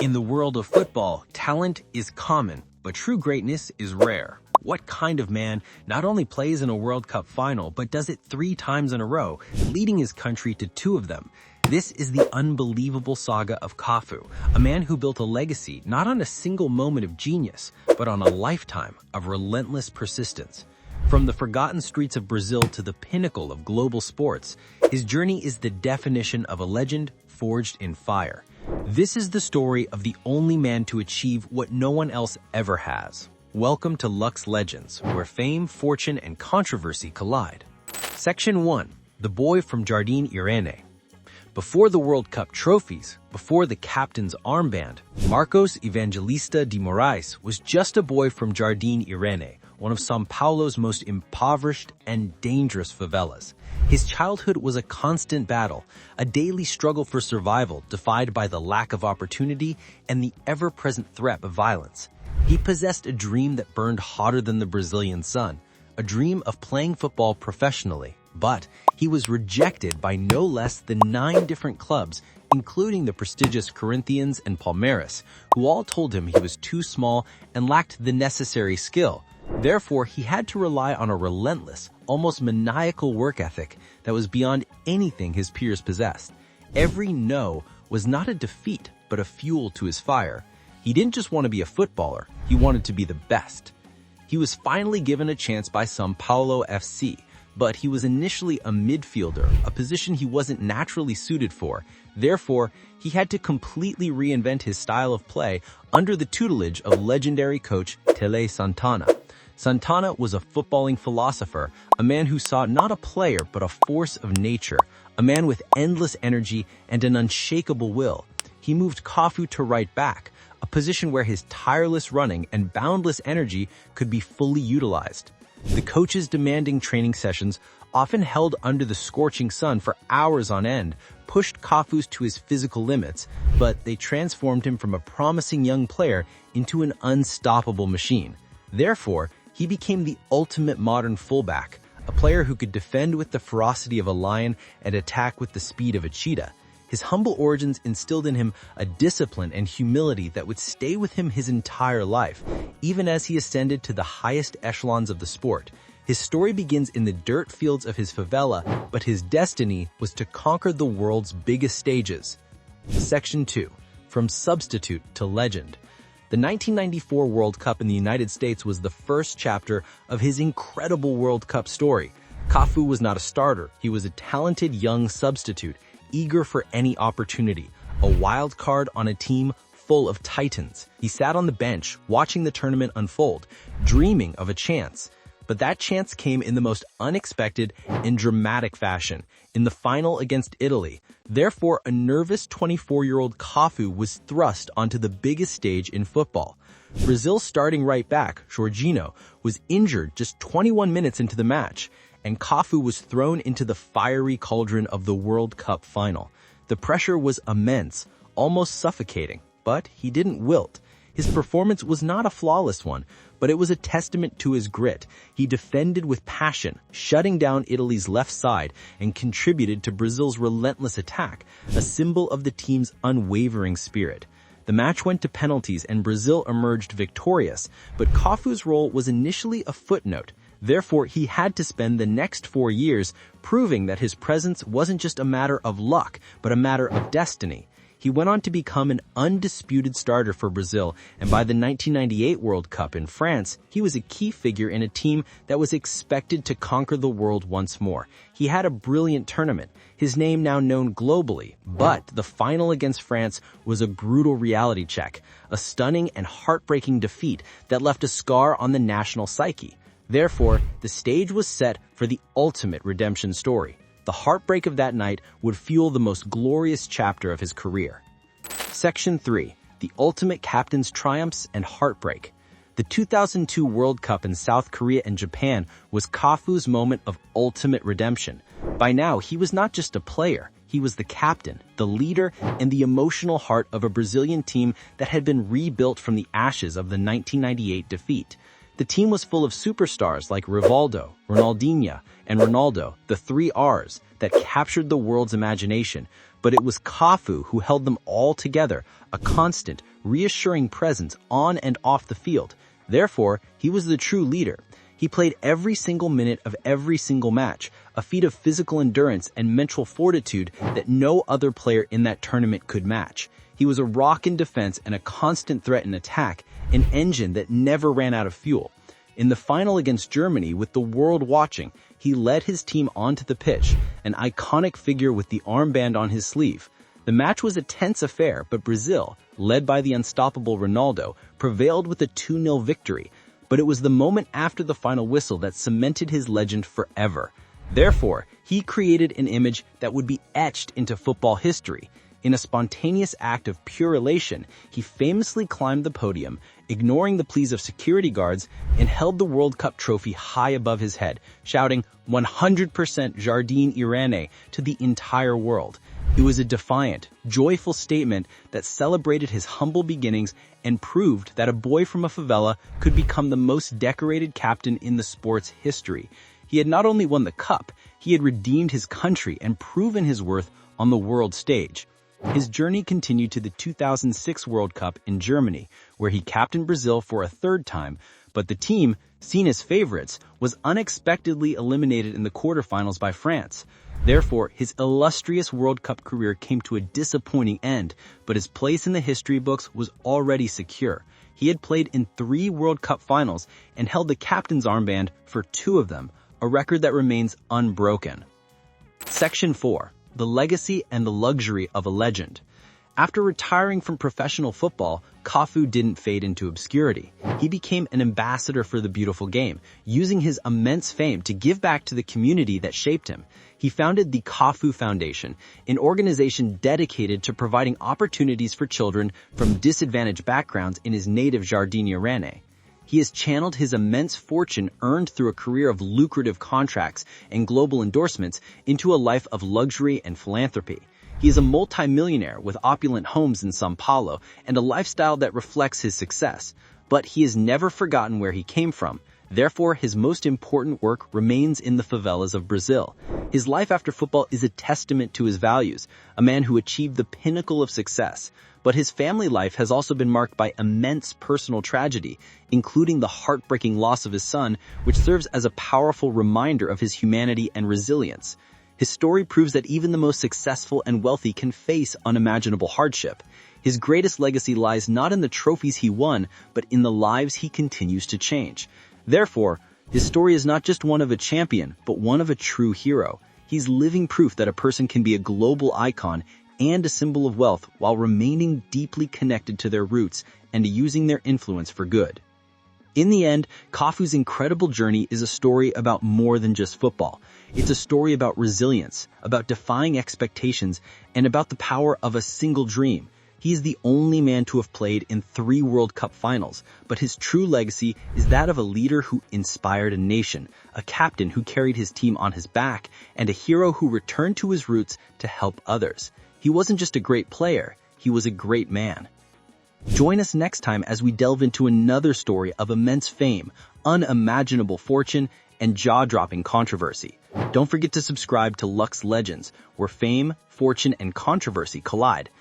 In the world of football, talent is common, but true greatness is rare. What kind of man not only plays in a World Cup final, but does it 3 times in a row, leading his country to 2 of them? This is the unbelievable saga of Cafu, a man who built a legacy not on a single moment of genius, but on a lifetime of relentless persistence. From the forgotten streets of Brazil to the pinnacle of global sports, his journey is the definition of a legend forged in fire. This is the story of the only man to achieve what no one else ever has. Welcome to Luxe Legends, where fame, fortune, and controversy collide. Section 1. The Boy from Jardim Irene. Before the World Cup trophies, before the captain's armband, Marcos Evangelista de Moraes was just a boy from Jardim Irene, one of São Paulo's most impoverished and dangerous favelas. His childhood was a constant battle, a daily struggle for survival defied by the lack of opportunity and the ever-present threat of violence. He possessed a dream that burned hotter than the Brazilian sun, a dream of playing football professionally. But he was rejected by no less than 9 different clubs, including the prestigious Corinthians and Palmeiras, who all told him he was too small and lacked the necessary skill. Therefore, he had to rely on a relentless, almost maniacal work ethic that was beyond anything his peers possessed. Every no was not a defeat, but a fuel to his fire. He didn't just want to be a footballer, he wanted to be the best. He was finally given a chance by São Paulo FC, but he was initially a midfielder, a position he wasn't naturally suited for. Therefore, he had to completely reinvent his style of play under the tutelage of legendary coach Tele Santana. Santana was a footballing philosopher, a man who saw not a player but a force of nature, a man with endless energy and an unshakable will. He moved Cafu to right back, a position where his tireless running and boundless energy could be fully utilized. The coach's demanding training sessions, often held under the scorching sun for hours on end, pushed Cafu to his physical limits, but they transformed him from a promising young player into an unstoppable machine. Therefore, he became the ultimate modern fullback, a player who could defend with the ferocity of a lion and attack with the speed of a cheetah. His humble origins instilled in him a discipline and humility that would stay with him his entire life, even as he ascended to the highest echelons of the sport. His story begins in the dirt fields of his favela, but his destiny was to conquer the world's biggest stages. Section 2. From Substitute to Legend. The 1994 World Cup in the United States was the first chapter of his incredible World Cup story. Cafu was not a starter. He was a talented young substitute, eager for any opportunity, a wild card on a team full of titans. He sat on the bench, watching the tournament unfold, dreaming of a chance. But that chance came in the most unexpected and dramatic fashion, in the final against Italy. Therefore, a nervous 24-year-old Cafu was thrust onto the biggest stage in football. Brazil's starting right back, Jorginho, was injured just 21 minutes into the match, and Cafu was thrown into the fiery cauldron of the World Cup final. The pressure was immense, almost suffocating, but he didn't wilt. His performance was not a flawless one, but it was a testament to his grit. He defended with passion, shutting down Italy's left side, and contributed to Brazil's relentless attack, a symbol of the team's unwavering spirit. The match went to penalties and Brazil emerged victorious, but Cafu's role was initially a footnote. Therefore, he had to spend the next 4 years proving that his presence wasn't just a matter of luck, but a matter of destiny. He went on to become an undisputed starter for Brazil, and by the 1998 World Cup in France, he was a key figure in a team that was expected to conquer the world once more. He had a brilliant tournament, his name now known globally, but the final against France was a brutal reality check, a stunning and heartbreaking defeat that left a scar on the national psyche. Therefore, the stage was set for the ultimate redemption story. The heartbreak of that night would fuel the most glorious chapter of his career. Section 3. The Ultimate Captain's Triumphs and Heartbreak. The 2002 World Cup in South Korea and Japan was Cafu's moment of ultimate redemption. By now, he was not just a player. He was the captain, the leader, and the emotional heart of a Brazilian team that had been rebuilt from the ashes of the 1998 defeat. The team was full of superstars like Rivaldo, Ronaldinho, and Ronaldo, the 3 Rs that captured the world's imagination. but it was Cafu who held them all together, a constant, reassuring presence on and off the field. Therefore, he was the true leader. He played every single minute of every single match, a feat of physical endurance and mental fortitude that no other player in that tournament could match. He was a rock in defense and a constant threat in attack, an engine that never ran out of fuel. In the final against Germany, with the world watching, he led his team onto the pitch, an iconic figure with the armband on his sleeve. The match was a tense affair, but Brazil, led by the unstoppable Ronaldo, prevailed with a 2-0 victory. But it was the moment after the final whistle that cemented his legend forever. Therefore, he created an image that would be etched into football history. In a spontaneous act of pure elation, he famously climbed the podium, ignoring the pleas of security guards, and held the World Cup trophy high above his head, shouting 100% Jardine Irene to the entire world. It was a defiant, joyful statement that celebrated his humble beginnings and proved that a boy from a favela could become the most decorated captain in the sport's history. He had not only won the cup, he had redeemed his country and proven his worth on the world stage. His journey continued to the 2006 World Cup in Germany, where he captained Brazil for a third time, but the team, seen as favorites, was unexpectedly eliminated in the quarterfinals by France. Therefore, his illustrious World Cup career came to a disappointing end, but his place in the history books was already secure. He had played in 3 World Cup finals and held the captain's armband for 2 of them, a record that remains unbroken. Section 4. The legacy and the luxury of a legend. After retiring from professional football, Cafu didn't fade into obscurity. He became an ambassador for the beautiful game, using his immense fame to give back to the community that shaped him. He founded the Cafu Foundation, an organization dedicated to providing opportunities for children from disadvantaged backgrounds in his native Jardine Irene. He has channeled his immense fortune earned through a career of lucrative contracts and global endorsements into a life of luxury and philanthropy. He is a multimillionaire with opulent homes in São Paulo and a lifestyle that reflects his success. But he has never forgotten where he came from. Therefore, his most important work remains in the favelas of Brazil. His life after football is a testament to his values, a man who achieved the pinnacle of success. But his family life has also been marked by immense personal tragedy, including the heartbreaking loss of his son, which serves as a powerful reminder of his humanity and resilience. His story proves that even the most successful and wealthy can face unimaginable hardship. His greatest legacy lies not in the trophies he won, but in the lives he continues to change. Therefore, his story is not just one of a champion, but one of a true hero. He's living proof that a person can be a global icon and a symbol of wealth while remaining deeply connected to their roots and using their influence for good. In the end, Cafu's incredible journey is a story about more than just football. It's a story about resilience, about defying expectations, and about the power of a single dream. He is the only man to have played in 3 World Cup finals, but his true legacy is that of a leader who inspired a nation, a captain who carried his team on his back, and a hero who returned to his roots to help others. He wasn't just a great player, he was a great man. Join us next time as we delve into another story of immense fame, unimaginable fortune, and jaw-dropping controversy. Don't forget to subscribe to Luxe Legends, where fame, fortune, and controversy collide.